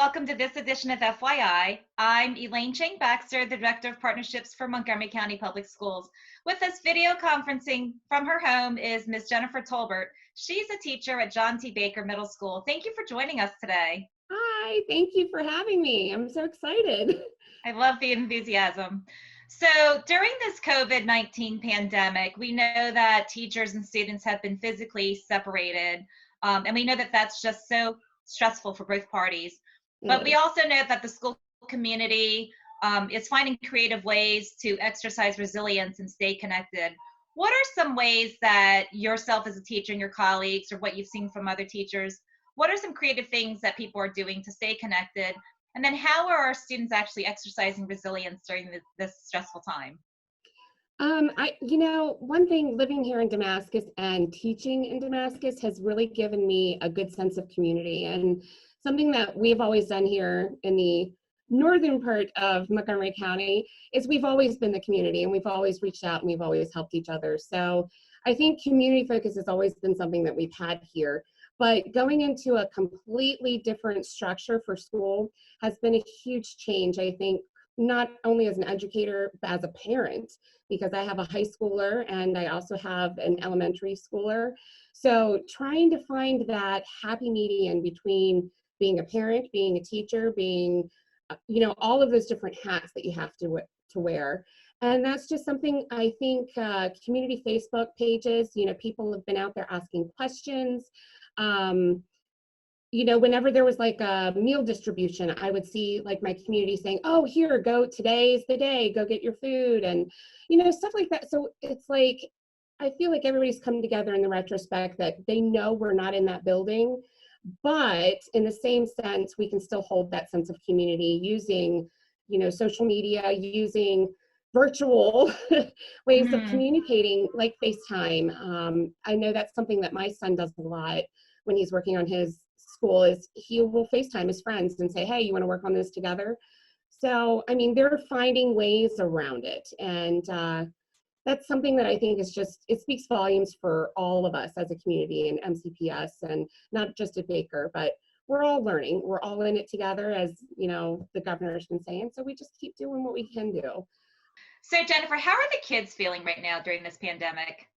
welcome to this edition of FYI. I'm Elaine Chang-Baxter, the Director of Partnerships for Montgomery County Public Schools. With us video conferencing from her home is Ms. Jennifer Tolbert. She's a teacher at John T. Baker Middle School. Thank you for joining us today. Hi, thank you for having me. I'm so excited. I love the enthusiasm. So during this COVID-19 pandemic, we know that teachers and students have been physically separated, and we know that that's just so stressful for both parties. But we also know that the school community is finding creative ways to exercise resilience and stay connected. What are some ways that yourself as a teacher and your colleagues, or what you've seen from other teachers, what are some creative things that people are doing to stay connected? And then how are our students actually exercising resilience during this stressful time? One thing, living here in Damascus and teaching in Damascus has really given me a good sense of community, and something that we've always done here in the northern part of Montgomery County is we've always been the community, and we've always reached out and we've always helped each other. So I think community focus has always been something that we've had here. But going into a completely different structure for school has been a huge change, I think, not only as an educator, but as a parent, because I have a high schooler and I also have an elementary schooler. So trying to find that happy median between being a parent, being a teacher, being, all of those different hats that you have to wear. And that's just something I think community Facebook pages, people have been out there asking questions. Whenever there was like a meal distribution, I would see like my community saying, oh, here, go, today's the day, go get your food, and, stuff like that. So it's like, I feel like everybody's come together in the retrospect that they know we're not in that building, but in the same sense, we can still hold that sense of community using, social media, using virtual ways of communicating, like FaceTime. I know that's something that my son does a lot when he's working on his school, is he will FaceTime his friends and say, hey, you want to work on this together? So, they're finding ways around it. And that's something that I think is just, it speaks volumes for all of us as a community in MCPS, and not just at Baker, but we're all learning. We're all in it together, as, the governor's been saying. So we just keep doing what we can do. So Jennifer, how are the kids feeling right now during this pandemic?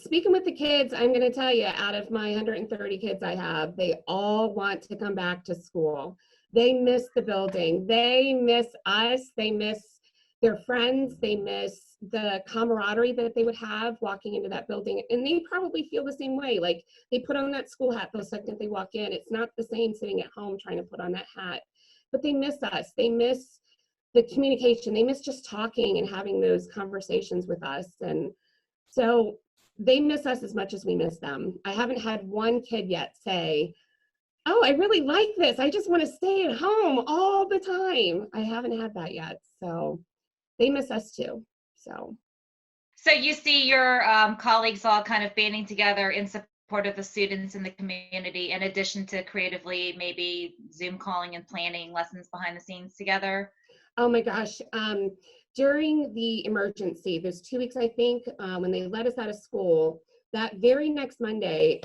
Speaking with the kids, I'm going to tell you, out of my 130 kids I have, they all want to come back to school. They miss the building. They miss us. They miss their friends. They miss the camaraderie that they would have walking into that building. And they probably feel the same way. Like, they put on that school hat the second they walk in. It's not the same sitting at home trying to put on that hat. But they miss us. They miss the communication. They miss just talking and having those conversations with us. And so they miss us as much as we miss them. I haven't had one kid yet say, oh, I really like this. I just want to stay at home all the time. I haven't had that yet. So they miss us too. So you see your colleagues all kind of banding together in support of the students in the community, in addition to creatively maybe Zoom calling and planning lessons behind the scenes together? Oh my gosh. During the emergency, those 2 weeks, I think, when they let us out of school, that very next Monday,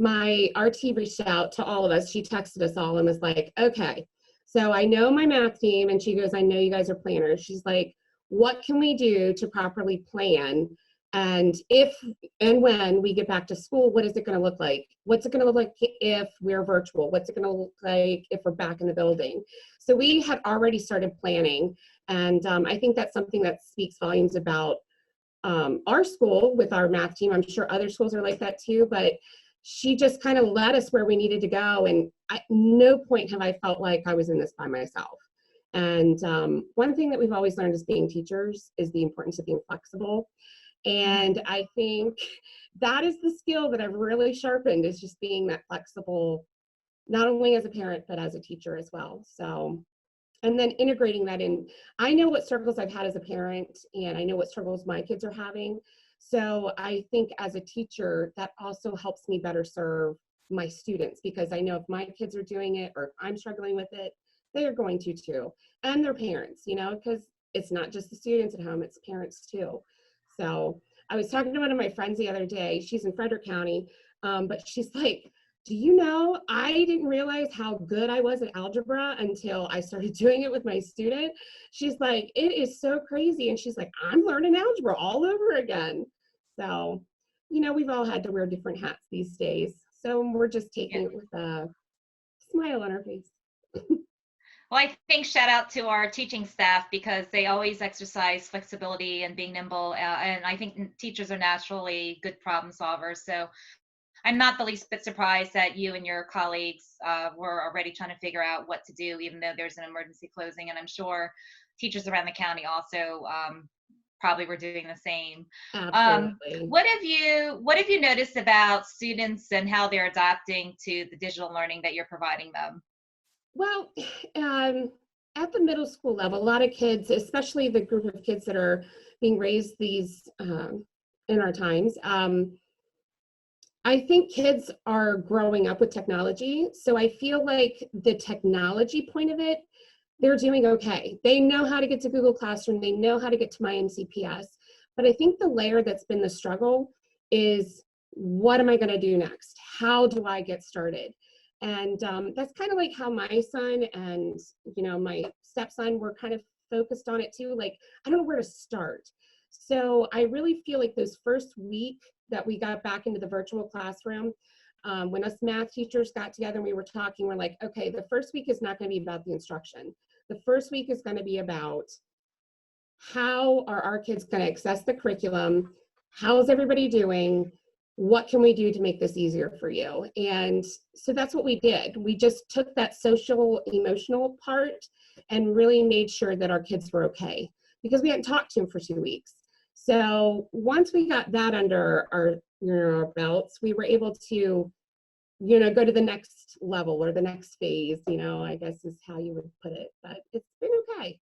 my RT reached out to all of us. She texted us all and was like, okay, so I know my math team, and she goes, I know you guys are planners. She's like, what can we do to properly plan? And if and when we get back to school, what is it going to look like? What's it going to look like if we're virtual? What's it going to look like if we're back in the building? So we had already started planning. And I think that's something that speaks volumes about our school with our math team. I'm sure other schools are like that too, but she just kind of led us where we needed to go. And at no point have I felt like I was in this by myself. And one thing that we've always learned as being teachers is the importance of being flexible. And I think that is the skill that I've really sharpened, is just being that flexible, not only as a parent, but as a teacher as well. So, and then integrating that in. I know what struggles I've had as a parent, and I know what struggles my kids are having. So I think as a teacher, that also helps me better serve my students, because I know if my kids are doing it, or if I'm struggling with it, they are going to too. And their parents, because it's not just the students at home, it's parents too. So I was talking to one of my friends the other day. She's in Frederick County, but she's like, do you know, I didn't realize how good I was at algebra until I started doing it with my student. She's like, it is so crazy. And she's like, I'm learning algebra all over again. So, you know, we've all had to wear different hats these days. So we're just taking it with a smile on our face. Well, I think shout out to our teaching staff because they always exercise flexibility and being nimble. And I think teachers are naturally good problem solvers. So I'm not the least bit surprised that you and your colleagues were already trying to figure out what to do, even though there's an emergency closing. And I'm sure teachers around the county also probably were doing the same. Absolutely. What have you noticed about students and how they're adapting to the digital learning that you're providing them? Well, at the middle school level, a lot of kids, especially the group of kids that are being raised these in our times, I think kids are growing up with technology. So I feel like the technology point of it, they're doing okay. They know how to get to Google Classroom. They know how to get to my MCPS. But I think the layer that's been the struggle is, what am I going to do next? How do I get started? And that's kind of like how my son and, you know, my stepson were kind of focused on it too. Like, I don't know where to start. So I really feel like those first week that we got back into the virtual classroom, when us math teachers got together and we were talking, we're like, okay, the first week is not going to be about the instruction. The first week is going to be about how are our kids going to access the curriculum? How's everybody doing? What can we do to make this easier for you? And so that's what we did. We just took that social, emotional part and really made sure that our kids were okay, because we hadn't talked to them for 2 weeks. So once we got that under our, you know, our belts, we were able to, you know, go to the next level or the next phase, you know, I guess is how you would put it, but it's been okay.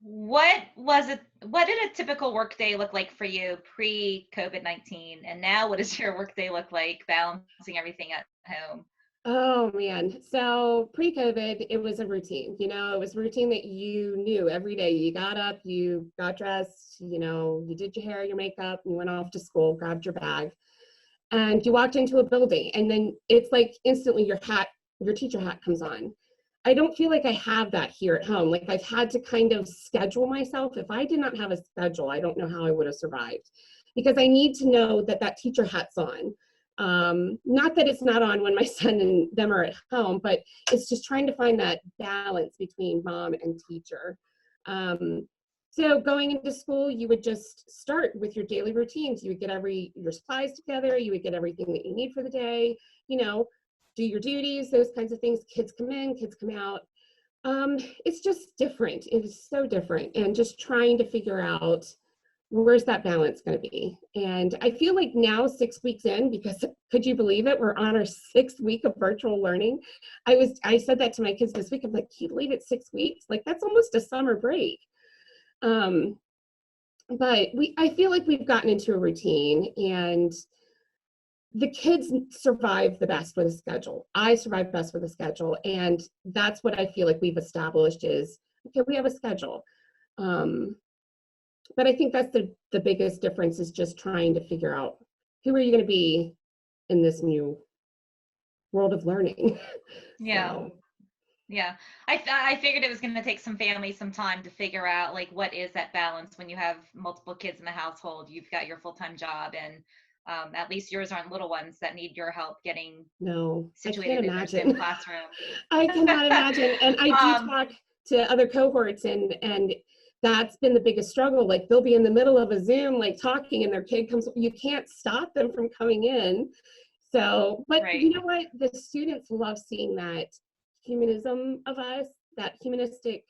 What did a typical workday look like for you pre-COVID-19? And now what does your workday look like balancing everything at home? Oh man. So pre-COVID, it was a routine. You know, it was routine that you knew every day. You got up, you got dressed, you know, you did your hair, your makeup, you went off to school, grabbed your bag, and you walked into a building. And then it's like instantly your teacher hat comes on. I don't feel like I have that here at home. Like, I've had to kind of schedule myself. If I did not have a schedule, I don't know how I would have survived, because I need to know that that teacher hat's on. Not that it's not on when my son and them are at home, but it's just trying to find that balance between mom and teacher. So going into school, you would just start with your daily routines. You would get your supplies together. You would get everything that you need for the day, you know, do your duties, those kinds of things. Kids come in, kids come out. It's just different. It is so different. And just trying to figure out, where's that balance going to be? And I feel like now, 6 weeks in, because could you believe it? We're on our 6th week of virtual learning. I said that to my kids this week. I'm like, can you believe it's 6 weeks? Like, that's almost a summer break. But I feel like we've gotten into a routine, and the kids survive the best with a schedule. I survive best with a schedule. And that's what I feel like we've established is, okay, we have a schedule. But I think that's the biggest difference, is just trying to figure out, who are you going to be in this new world of learning? Yeah. So. Yeah. I figured it was going to take some families some time to figure out, like, what is that balance when you have multiple kids in the household. You've got your full-time job, and at least yours aren't little ones that need your help getting No, I situated can't in their Zoom imagine. classroom. I cannot imagine. And I do talk to other cohorts, and that's been the biggest struggle. Like, they'll be in the middle of a Zoom, like talking, and their kid comes, you can't stop them from coming in. So, but Right. you know what? The students love seeing that humanism of us, that humanistic,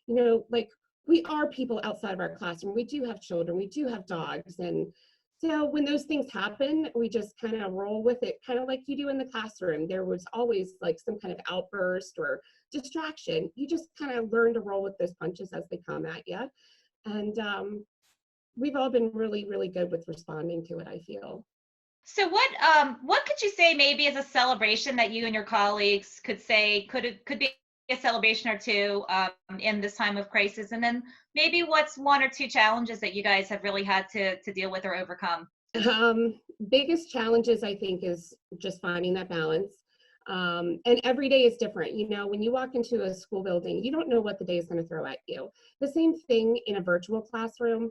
you know, like, we are people outside of our classroom. We do have children, we do have dogs. And so when those things happen, we just kind of roll with it, kind of like you do in the classroom. There was always like some kind of outburst or distraction. You just kind of learn to roll with those punches as they come at you. And we've all been really, really good with responding to it, I feel. So what could you say maybe as a celebration that you and your colleagues could say could be a celebration or two in this time of crisis, and then maybe what's one or two challenges that you guys have really had to deal with or overcome? Biggest challenges, I think, is just finding that balance. And every day is different. You know, when you walk into a school building, you don't know what the day is going to throw at you. The same thing in a virtual classroom.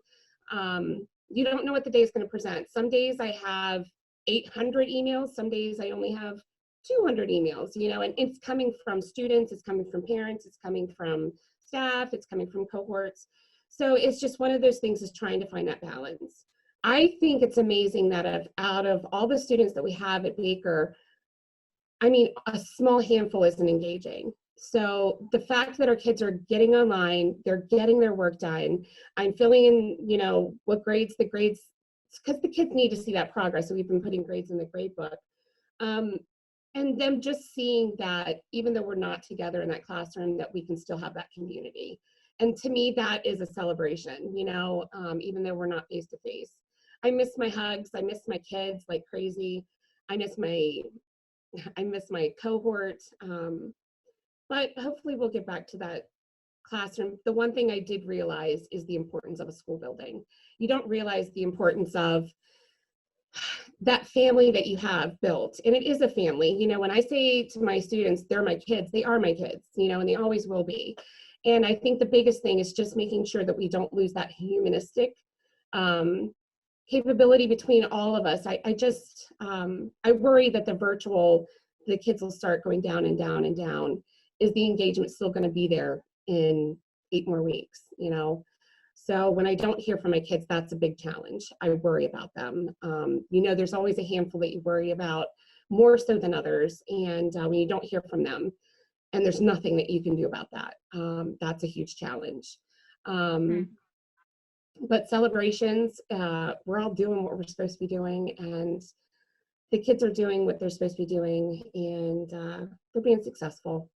You don't know what the day is going to present. Some days I have 800 emails. Some days I only have 200 emails, you know, and it's coming from students, it's coming from parents, it's coming from staff, it's coming from cohorts. So it's just one of those things, is trying to find that balance. I think it's amazing that out of all the students that we have at Baker, I mean, a small handful isn't engaging. So the fact that our kids are getting online, they're getting their work done, I'm filling in, you know, what grades, because the kids need to see that progress. So we've been putting grades in the grade book. And them just seeing that even though we're not together in that classroom, that we can still have that community. And to me, that is a celebration, you know, even though we're not face to face. I miss my hugs. I miss my kids like crazy. I miss my cohort. But hopefully we'll get back to that classroom. The one thing I did realize is the importance of a school building. You don't realize the importance of that family that you have built. And it is a family. You know, when I say to my students, they're my kids, they are my kids, you know, and they always will be. And I think the biggest thing is just making sure that we don't lose that humanistic capability between all of us. I worry that the kids will start going down and down and down. Is the engagement still going to be there in 8 more weeks, you know? So when I don't hear from my kids, that's a big challenge. I worry about them. You know, there's always a handful that you worry about more so than others. And when you don't hear from them, and there's nothing that you can do about that, that's a huge challenge. But celebrations, we're all doing what we're supposed to be doing, and the kids are doing what they're supposed to be doing, and they're being successful,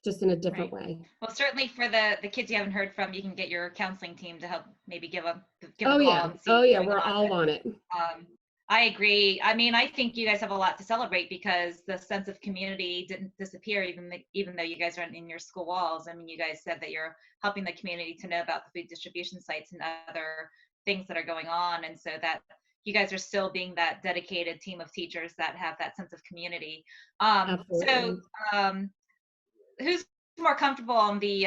just in a different way. Well, certainly for the kids you haven't heard from, you can get your counseling team to help maybe give a Oh, call yeah. and see. Oh, yeah, we're all on it. I agree. I mean, I think you guys have a lot to celebrate, because the sense of community didn't disappear even though you guys aren't in your school walls. I mean, you guys said that you're helping the community to know about the food distribution sites and other things that are going on, and so that you guys are still being that dedicated team of teachers that have that sense of community. Absolutely. So who's more comfortable on the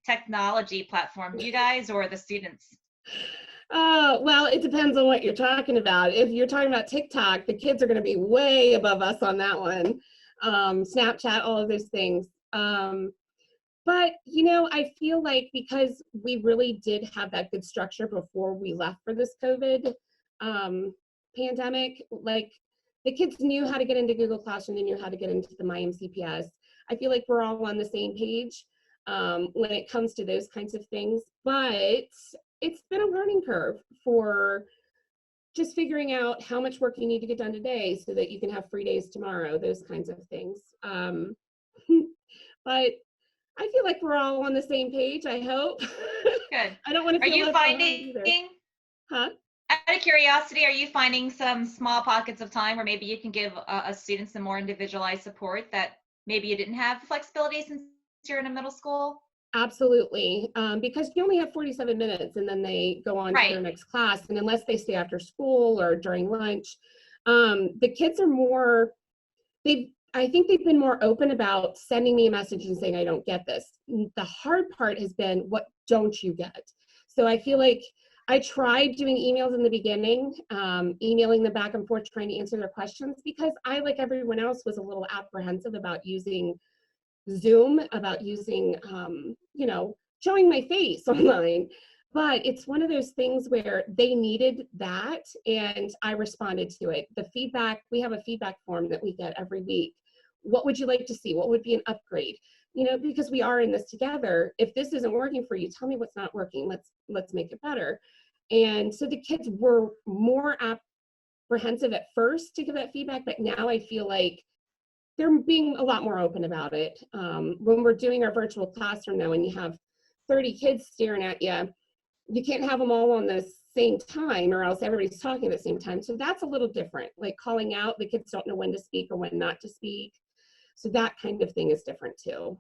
technology platform, you guys or the students? Well, it depends on what you're talking about. If you're talking about TikTok, the kids are going to be way above us on that one. Snapchat, all of those things. But, you know, I feel like because we really did have that good structure before we left for this COVID pandemic, like the kids knew how to get into Google Classroom, they knew how to get into the My MCPS. I feel like we're all on the same page when it comes to those kinds of things. But it's been a learning curve for just figuring out how much work you need to get done today so that you can have free days tomorrow, those kinds of things. But I feel like we're all on the same page, I hope. Good. I don't want to feel Are you finding, huh? Out of curiosity, are you finding some small pockets of time where maybe you can give a student some more individualized support that maybe you didn't have flexibility since you're in a middle school? Absolutely, because you only have 47 minutes and then they go on to their next class. And unless they stay after school or during lunch, the kids are more, I think they've been more open about sending me a message and saying, I don't get this. The hard part has been, what don't you get? So I feel like I tried doing emails in the beginning, emailing them back and forth, trying to answer their questions, because I, like everyone else, was a little apprehensive about using Zoom, about using, you know, showing my face online. But it's one of those things where they needed that, and I responded to it. The feedback, we have a feedback form that we get every week. What would you like to see? What would be an upgrade? You know, because we are in this together. If this isn't working for you, tell me what's not working. Let's make it better. And so the kids were more apprehensive at first to give that feedback, but now I feel like they're being a lot more open about it. When we're doing our virtual classroom now, and you have 30 kids staring at you, you can't have them all on the same time, or else everybody's talking at the same time. So that's a little different. Like calling out, the kids don't know when to speak or when not to speak. So that kind of thing is different too.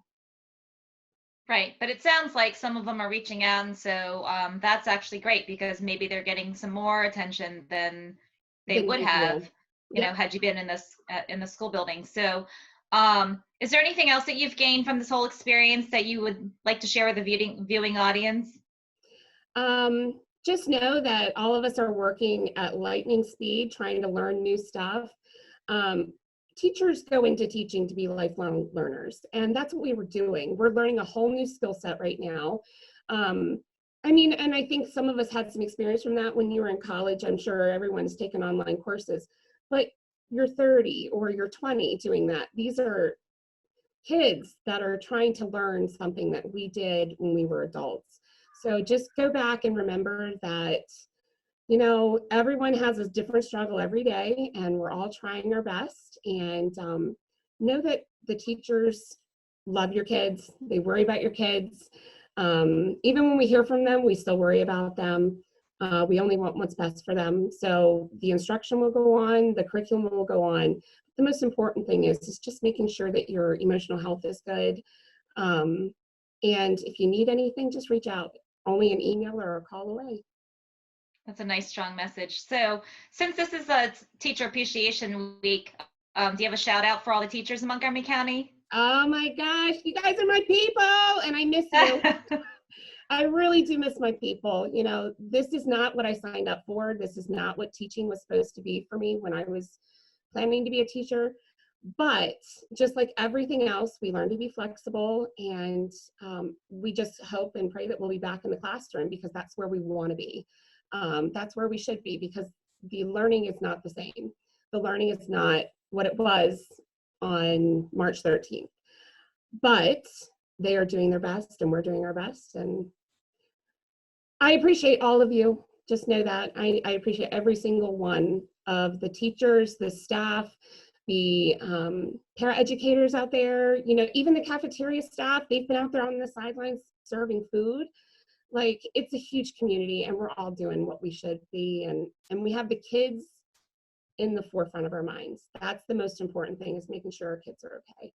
Right. But it sounds like some of them are reaching out. And so that's actually great because maybe they're getting some more attention than they Than would have, usual. Yep. had you been in the school building. So is there anything else that you've gained from this whole experience that you would like to share with the viewing audience? Just know that all of us are working at lightning speed, trying to learn new stuff. Um, Teachers go into teaching to be lifelong learners, and that's what we were doing. We're learning a whole new skill set right now. I mean, and I think some of us had some experience from that when you were in college. I'm sure everyone's taken online courses, but you're 30 or you're 20 doing that. These are kids that are trying to learn something that we did when we were adults. So just go back and remember that, everyone has a different struggle every day, and we're all trying our best. And know that the teachers love your kids, they worry about your kids. Even when we hear from them, we still worry about them. We only want what's best for them. So the instruction will go on, the curriculum will go on. The most important thing is just making sure that your emotional health is good. And if you need anything, just reach out. Only an email or a call away. That's a nice, strong message. So since this is a Teacher Appreciation Week, do you have a shout out for all the teachers in Montgomery County? Oh my gosh, you guys are my people, and I miss you. I really do miss my people. This is not what I signed up for. This is not what teaching was supposed to be for me when I was planning to be a teacher. But just like everything else, we learn to be flexible, and we just hope and pray that we'll be back in the classroom, because that's where we want to be. That's where we should be, because the learning is not the same. The learning is not what it was on March 13th. But they are doing their best, and we're doing our best. And I appreciate all of you. Just know that. I appreciate every single one of the teachers, the staff, the paraeducators out there, even the cafeteria staff. They've been out there on the sidelines serving food. Like, it's a huge community, and we're all doing what we should be. And we have the kids in the forefront of our minds. That's the most important thing, is making sure our kids are okay.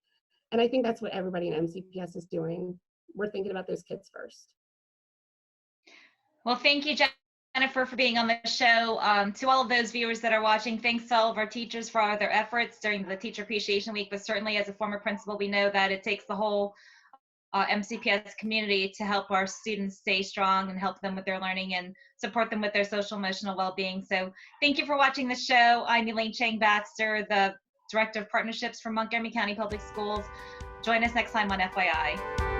And I think that's what everybody in MCPS is doing. We're thinking about those kids first. Well, thank you, Jennifer, for being on the show. To all of those viewers that are watching, thanks to all of our teachers for all their efforts during the Teacher Appreciation Week. But certainly, as a former principal, we know that it takes the whole MCPS community to help our students stay strong and help them with their learning and support them with their social emotional well-being. So thank you for watching the show. I'm Elaine Chang-Baxter, the Director of Partnerships for Montgomery County Public Schools. Join us next time on FYI.